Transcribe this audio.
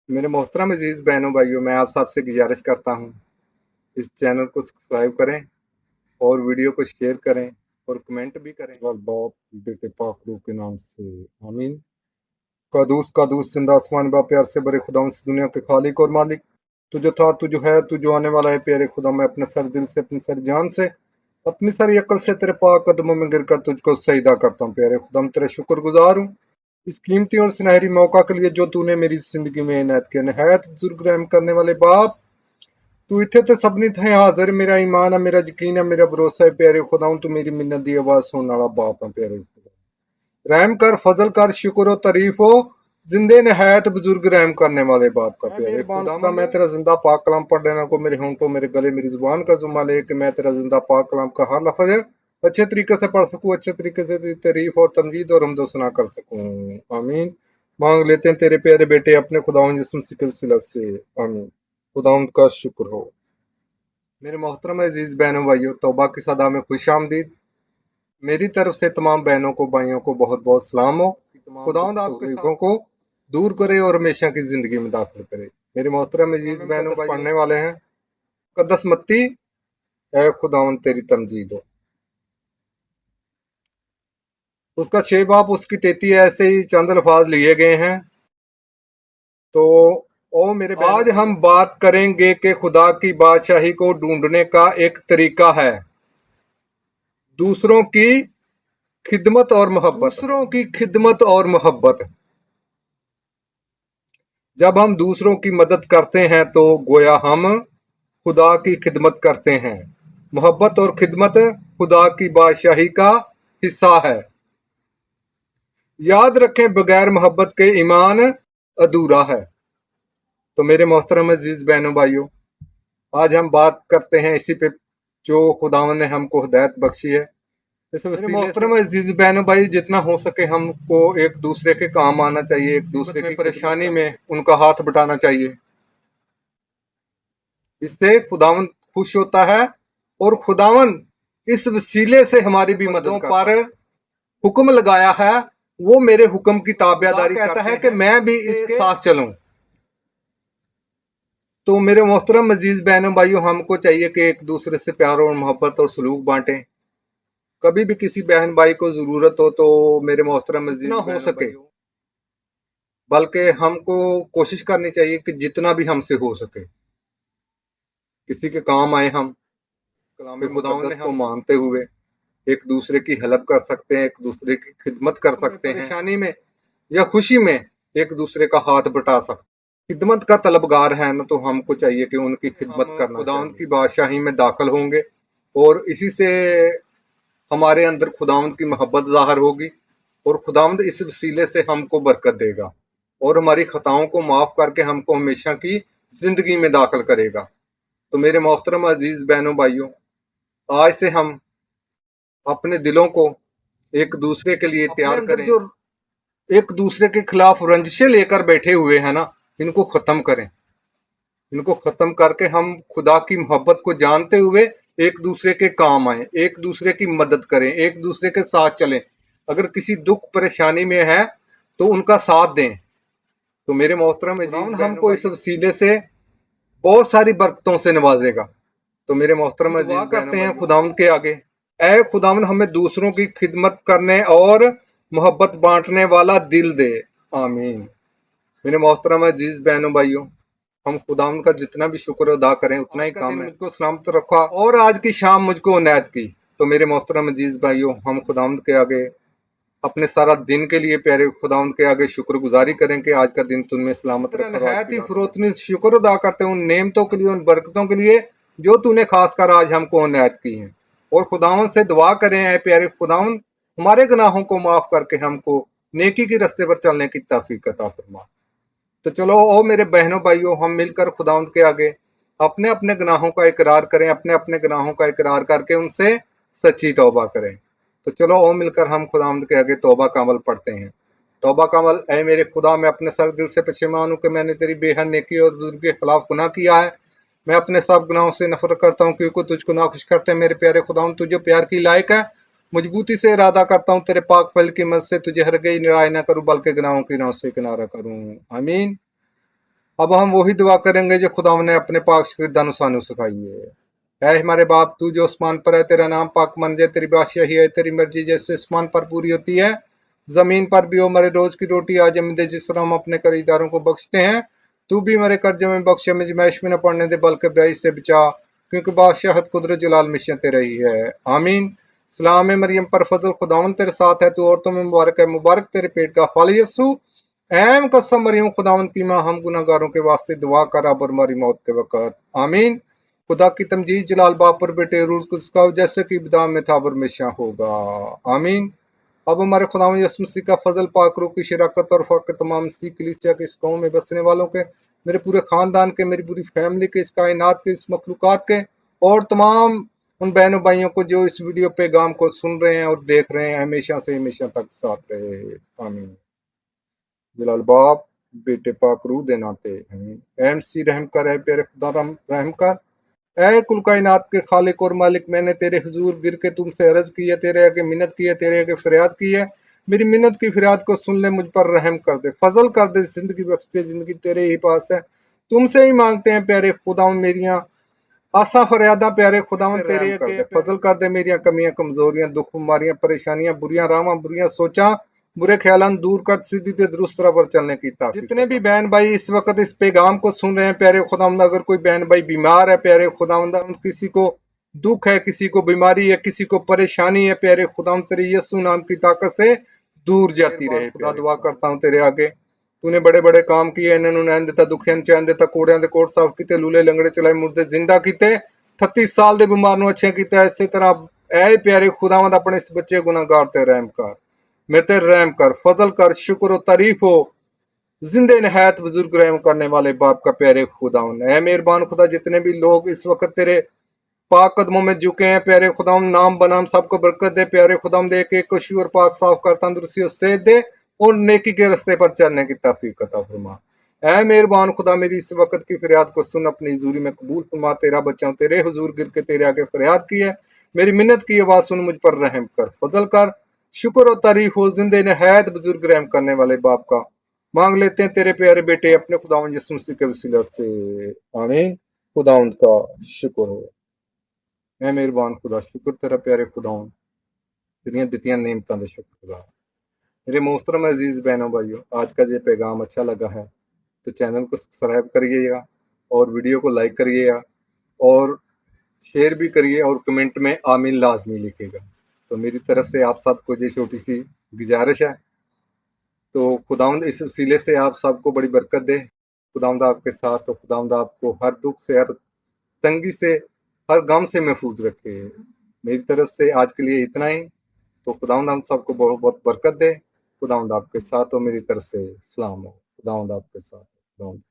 मेरे मोहतरम अजीज़ बहनों भाइयों, मैं आप सबसे गुजारिश करता हूँ इस चैनल को सब्सक्राइब करें और वीडियो को शेयर करें और कमेंट भी करें। बाप बेटे पाक रूह के नाम से आमीन। कादूस जिंदा आसमान बा प्यार से बड़े खुदा उस दुनिया के खालिक और मालिक, तू जो था, तू जो है, तू जो आने वाला है। प्यारे खुदा, मैं अपने सर दिल से, अपनी सारी जान से, अपनी सारी अकल से तेरे पाक कदमों में गिर कर तुझको सजदा करता हूँ। प्यारे खुदा, मैं तेरे शुक्रगुजार हूँ इस कीमती और सुनहरी मौका के लिए जो तूने मेरी जिंदगी में इनायत किया। नहायत बुजुर्ग रहम करने वाले बाप, तू इतने तो सबनी थे हाजिर। मेरा ईमान है, मेरा यकीन है, मेरा भरोसा है। प्यारे खुदा, तू मेरी मिन्नत दी आवाज सुनने वाला बाप है। प्यारे खुदा, रहम कर, फजल कर, शुक्र हो, तारीफ हो जिंदे नहायत बुजुर्ग रहम करने वाले बाप का। प्यारे खुदा, मैं तेरा जिंदा पाक कलाम पढ़ लेना को मेरे होंठों, मेरे गले, मेरी जुबान का जुम्मा ले कि मैं तेरा जिंदा पाक कलाम का हर लफ्ज अच्छे तरीके से पढ़ सकूं, अच्छे तरीके से तेरी तारीफ और तमजीद और हमदो सुना कर सकूं। आमीन। मांग लेते हैं तेरे प्यारे बेटे अपने खुदावन जिस्म सिलसिला से। आमीन। खुदावन का शुक्र हो। मेरे मोहतरम अजीज बहनों भाइयों, तौबा की सदा में खुश आमदीद। मेरी तरफ से तमाम बहनों को, भाइयों को बहुत बहुत सलाम हो। खुदावंद आपके तकलीफों को दूर करे और हमेशा की जिंदगी में दाखिल करे। मेरे मोहतरम अजीज बहनों भाई पढ़ने वाले हैं मुकद्दस मत्ती, ऐ खुदावंद तेरी तमजीद हो। उसका 6 बाब उसकी 33 ऐसे ही चंद अल्फाज लिए गए हैं। तो ओ मेरे आज हम बात करेंगे कि खुदा की बादशाही को ढूंढने का एक तरीका है दूसरों की खिदमत और मोहब्बत। दूसरों की खिदमत और मोहब्बत। जब हम दूसरों की मदद करते हैं तो गोया हम खुदा की खिदमत करते हैं। मोहब्बत और खिदमत खुदा की बादशाही का हिस्सा है। याद रखें, बगैर मोहब्बत के ईमान अधूरा है। तो मेरे मोहतरम अजीज बहनों भाइयों, आज हम बात करते हैं इसी पे जो खुदावन ने हमको हिदायत बख्शी है। इस मोहतरम अजीज बहनों भाई, जितना हो सके हमको एक दूसरे के काम आना चाहिए, एक दूसरे की परेशानी में उनका हाथ बटाना चाहिए। इससे खुदावन खुश होता है और खुदावन इस वसीले से हमारी भी मदद पर हुक्म लगाया है। वो मेरे हुक्म की ताबेदारी कहता है कि मैं भी इसके साथ चलूं। तो मेरे मोहतरम अजीज बहनों भाइयों, हमको चाहिए कि एक दूसरे से प्यार और मोहब्बत और सलूक बांटें। कभी भी किसी बहन भाई को जरूरत हो तो मेरे मोहतरम अजीज ना हो सके, बल्कि हमको कोशिश करनी चाहिए कि जितना भी हमसे हो सके किसी के काम आए। हम कलाम मुक़द्दस को मानते हुए एक दूसरे की हेल्प कर सकते हैं, एक दूसरे की खिदमत कर सकते हैं। परेशानी में या खुशी में एक दूसरे का हाथ बटा सकते। खिदमत का तलबगार है ना, तो हमको चाहिए कि उनकी खिदमत करना। खुदावंद की बादशाही में दाखिल होंगे और इसी से हमारे अंदर खुदावंद की मोहब्बत ज़ाहिर होगी और खुदावंद इस वसीले से हमको बरकत देगा और हमारी खताओं को माफ़ करके हमको हमेशा की ज़िंदगी में दाखिल करेगा। तो मेरे मोहतरम अजीज़ बहनों भाइयों, आज से हम अपने दिलों को एक दूसरे के लिए तैयार करें। जो एक दूसरे के खिलाफ रंजिशें लेकर बैठे हुए हैं ना, इनको ख़त्म करें। इनको ख़त्म करके हम खुदा की मोहब्बत को जानते हुए एक दूसरे के काम आए, एक दूसरे की मदद करें, एक दूसरे के साथ चलें। अगर किसी दुख परेशानी में है तो उनका साथ दें। तो मेरे मोहतरम अजीज, हमको इस वसीले से बहुत सारी बरकतों से नवाजेगा। तो मेरे मोहतरम अजीज करते हैं खुदावंद के आगे, ऐ खुदावंद हमें दूसरों की खिदमत करने और मोहब्बत बांटने वाला दिल दे। आमीन। मेरे मोहतरम अजीज बहनों भाइयों, हम खुदावंद का जितना भी शुक्र अदा करें उतना ही कम है। मुझको सलामत रखा और आज की शाम मुझको इनायत की। तो मेरे मोहतरम अजीज भाइयों, हम खुदावंद के आगे अपने सारा दिन के लिए प्यारे खुदावंद के आगे शुक्रगुजारी करें कि आज का दिन तुमने सलामत रखा। नहायत ही फरोतनी शुक्र अदा करते हैं उन नेमतों के लिए, उन बरकतों के लिए जो तूने खासकर आज हमको इनायत की हैं। और खुदावंद से दुआ करें, ऐ प्यारे खुदावंद हमारे गुनाहों को माफ़ करके हमको नेकी के रास्ते पर चलने की तौफीक अता फरमा। तो चलो ओ मेरे बहनों भाइयों, हम मिलकर खुदावंद के आगे अपने अपने गुनाहों का इकरार करें, अपने अपने गुनाहों का इकरार करके उनसे सच्ची तौबा करें। तो चलो ओ मिलकर हम खुदावंद के आगे तौबा का अमल पढ़ते हैं। तौबा का अमल। ऐ मेरे खुदा, मैं अपने सर दिल से पशेमान हूँ कि मैंने तेरी बेहद नेकी और बुजुर्ग के खिलाफ गुनाह किया है। मैं अपने सब गुनाहों से नफरत करता हूँ क्योंकि तुझको नाखुश करते हैं। मेरे प्यारे खुदावंद, तुझे प्यार की लायक है। मजबूती से इरादा करता हूँ तेरे पाक फल की मदद से तुझे हरगिज़ निराश न करूँ, बल्कि गुनाहों की राह से किनारा करूँ। आमीन। अब हम वही दुआ करेंगे जो खुदा ने अपने पाक शागिर्दानु सानू सिखाई है हमारे बाप, तू जो आसमान पर है, तेरा नाम पाक मन जाए, तेरी बादशाही है, तेरी मर्जी जैसे आसमान पर पूरी होती है जमीन पर भी हो। हमारे रोज की रोटी आज हमें दे, जिस तरह हम अपने खरीदारों को बख्शते हैं। तू भी हमारे कर्ज में बख्शे, में जमैश में न पड़ने दे, बल्कि बुराई से बचा, क्योंकि बादशाहत कुदरत जलाल मिशन तेरा ही है। आमीन। सलाम है मरियम पर फजल, खुदावन तेरे साथ है, तू औरतों में मुबारक है, मुबारक तेरे पेट का फल यीशु। ऐम कसम मरियम, खुदावन की माँ, हम गुनाहगारों के वास्ते दुआ कर अब और हमारी मौत के वक़्त। आमीन। खुदा की तमजीद जलाल बाप पर बेटे रूह कुद्स का, जैसे कि इब्तिदा में था और हमेशा होगा। आमीन। अब हमारे खुदावन यीशु मसीह का फजल, पाक रूह की शराकत और फक तमाम मसीह कलीसिया के, इस कौम में बसने वालों के, मेरे पूरे खानदान के, मेरी पूरी फैमिली के, इस कायनात के, इस मखलूकात के, और तमाम उन बहनों भाइयों को जो इस वीडियो पैगाम को सुन रहे हैं और देख रहे हैं, हमेशा से हमेशा तक साथ रहे। आमीन। जलाल बाप बेटे पाक रूह दे नाते एमसी रहम कर, है प्यारे खुदा रहम कर। ऐ कुल कायनात के खालिक और मालिक, मैंने तेरे हुजूर गिर के तुमसे अर्ज की है, तेरे आगे मिन्नत की है, तेरे आगे फरियाद की है। मेरी मिन्नत की फरियाद को सुन ले, मुझ पर रहम कर दे, फजल कर दे, जिंदगी बख्श दे। जिंदगी तेरे ही पास है, तुमसे ही मांगते हैं प्यारे खुदा। मेरियां आसा फरियादा प्यारे खुदा तेरे आगे फजल कर दे। मेरियां कमियां, कमजोरियां, दुख, बीमारियां, परेशानियां, बुरियां रावां, बुरियां सोचा, बुरे ख्यालान दूर कर, सीधी ते दुरुस्त राह पर चलने की ताकत। जितने भी बहन भाई इस वक्त इस पैगाम को सुन रहे हैं प्यारे खुदावंद, अगर कोई बहन भाई बीमार है प्यारे खुदावंद, किसी को दुख है, किसी को बीमारी है, किसी को परेशानी है, प्यारे खुदावंद तेरे यीशु नाम की ताकत से दूर जाती रहे। खुदा दुआ करता हूँ तेरे आगे, तूने बड़े बड़े काम किए, इन्होंने नैन दिता, दुखियां ने चैन दिता, कोड़ियां दे कोट साफ किते, लूले लंगड़े चलाए, मुर्दे जिंदा किते, 38 साल दे बीमार नूं अच्छे किते। इसी तरह ऐ प्यारे खुदावंद अपने इस बच्चे गुनाहगार ते रहम कर, मेरे ते रहम कर, फजल कर, शुक्र और तारीफ हो जिंदे नहायत बुजुर्ग रहम करने वाले बाप का प्यारे खुदावन। ऐ मेहरबान खुदा, जितने भी लोग इस वक्त तेरे पाक कदमों में झुके हैं प्यारे खुदावन, नाम बनाम सबको बरकत दे प्यारे खुदावन, दे के खुशी और पाक साफ कर, तंदुरुस्ती और सेहत दे, और नेकी के रास्ते पर चलने की तौफीक अता फरमा। ऐ मेहरबान खुदा, मेरी इस वक्त की फरियाद को सुन, अपनी हुजूरी में कबूल फरमा। तेरा बच्चा हूं, तेरे हुजूर गिर के तेरे आगे फरियाद की है, मेरी मिन्नत की आवाज सुन, मुझ पर रहम कर, फजल कर, शुक्र और तारीफ हो जिंदे नहायत बुजुर्ग रहम करने वाले बाप का। मांग लेते हैं तेरे प्यारे बेटे अपने खुदावंद यीशु मसीह के वसीला से। आमीन। खुदावंद का शुक्र हो। मैं मेहरबान खुदा, शुक्र तेरा प्यारे खुदावंद, तेरियां दितियां नेमतां दे शुक्र खुदा। मेरे मोहतरम अजीज बहनों भाइयों, आज का ये पैगाम अच्छा लगा है तो चैनल को सब्सक्राइब करिएगा और वीडियो को लाइक करिएगा और शेयर भी करिए और कमेंट में आमीन लाजमी लिखिएगा। तो मेरी तरफ से आप सबको ये छोटी सी गुजारिश है। तो खुदावंद इस वसीले से आप सबको बड़ी बरकत दे। खुदावंद आपके साथ, तो खुदावंद आपको हर दुख से, हर तंगी से, हर गम से महफूज रखे। मेरी तरफ से आज के लिए इतना ही। तो खुदावंद हम सबको बहुत बहुत बरकत दे। खुदावंद आपके साथ हो। मेरी तरफ से सलाम हो। खुदावंद आपके साथ। खुदावंद